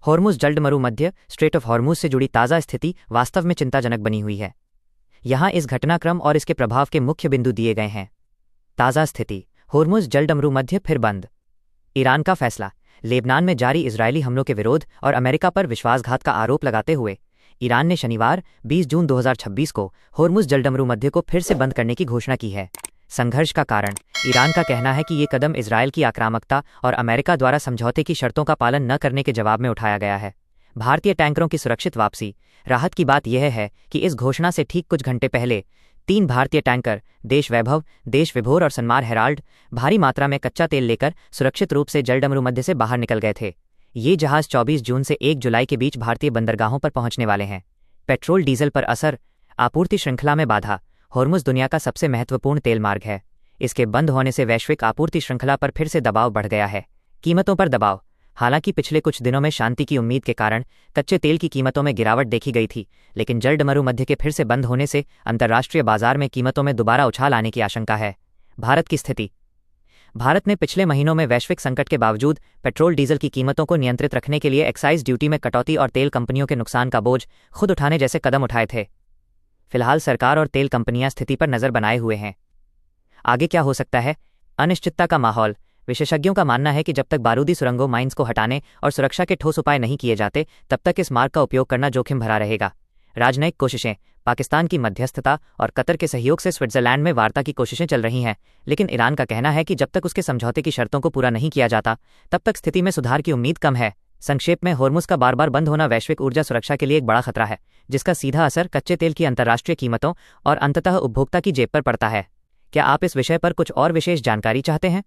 होर्मुज जलडमरू मध्य strait of Hormuz से जुड़ी ताज़ा स्थिति वास्तव में चिंताजनक बनी हुई है। यहाँ इस घटनाक्रम और इसके प्रभाव के मुख्य बिंदु दिए गए हैं। ताज़ा स्थिति: होर्मुज जलडमरू मध्य फिर बंद। ईरान का फैसला: लेबनान में जारी इजरायली हमलों के विरोध और अमेरिका पर विश्वासघात का आरोप लगाते हुए ईरान ने शनिवार 20 जून 2026 को होर्मुज जलडमरू मध्य को फिर से बंद करने की घोषणा की है। संघर्ष का कारण: ईरान का कहना है कि ये कदम इजरायल की आक्रामकता और अमेरिका द्वारा समझौते की शर्तों का पालन न करने के जवाब में उठाया गया है। भारतीय टैंकरों की सुरक्षित वापसी: राहत की बात यह है कि इस घोषणा से ठीक कुछ घंटे पहले 3 भारतीय टैंकर देश वैभव, देश विभोर और सन्मार हेराल्ड भारी मात्रा में कच्चा तेल लेकर सुरक्षित रूप से जलडमरू मध्य से बाहर निकल गए थे। ये जहाज 24 जून से 1 जुलाई के बीच भारतीय बंदरगाहों पर पहुंचने वाले हैं। पेट्रोल डीजल पर असर: आपूर्ति श्रृंखला में बाधा। होर्मुज दुनिया का सबसे महत्वपूर्ण तेल मार्ग है। इसके बंद होने से वैश्विक आपूर्ति श्रृंखला पर फिर से दबाव बढ़ गया है। कीमतों पर दबाव: हालांकि पिछले कुछ दिनों में शांति की उम्मीद के कारण कच्चे तेल की कीमतों में गिरावट देखी गई थी, लेकिन जलडमरू मध्य के फिर से बंद होने से अंतर्राष्ट्रीय बाजार में कीमतों में दोबारा उछाल आने की आशंका है। भारत की स्थिति: भारत ने पिछले महीनों में वैश्विक संकट के बावजूद पेट्रोल डीजल की कीमतों को नियंत्रित रखने के लिए एक्साइज ड्यूटी में कटौती और तेल कंपनियों के नुकसान का बोझ खुद उठाने जैसे कदम उठाए थे। फिलहाल सरकार और तेल कंपनियां स्थिति पर नजर बनाए हुए हैं। आगे क्या हो सकता है? अनिश्चितता का माहौल: विशेषज्ञों का मानना है कि जब तक बारूदी सुरंगों माइंस को हटाने और सुरक्षा के ठोस उपाय नहीं किए जाते, तब तक इस मार्ग का उपयोग करना जोखिम भरा रहेगा। राजनयिक कोशिशें: पाकिस्तान की मध्यस्थता और कतर के सहयोग से स्विट्जरलैंड में वार्ता की कोशिशें चल रही हैं, लेकिन ईरान का कहना है कि जब तक उसके समझौते की शर्तों को पूरा नहीं किया जाता, तब तक स्थिति में सुधार की उम्मीद कम है। संक्षेप में, होर्मुज का बार बार बंद होना वैश्विक ऊर्जा सुरक्षा के लिए एक बड़ा खतरा है, जिसका सीधा असर कच्चे तेल की अंतर्राष्ट्रीय कीमतों और अंततः उपभोक्ता की जेब पर पड़ता है। क्या आप इस विषय पर कुछ और विशेष जानकारी चाहते हैं?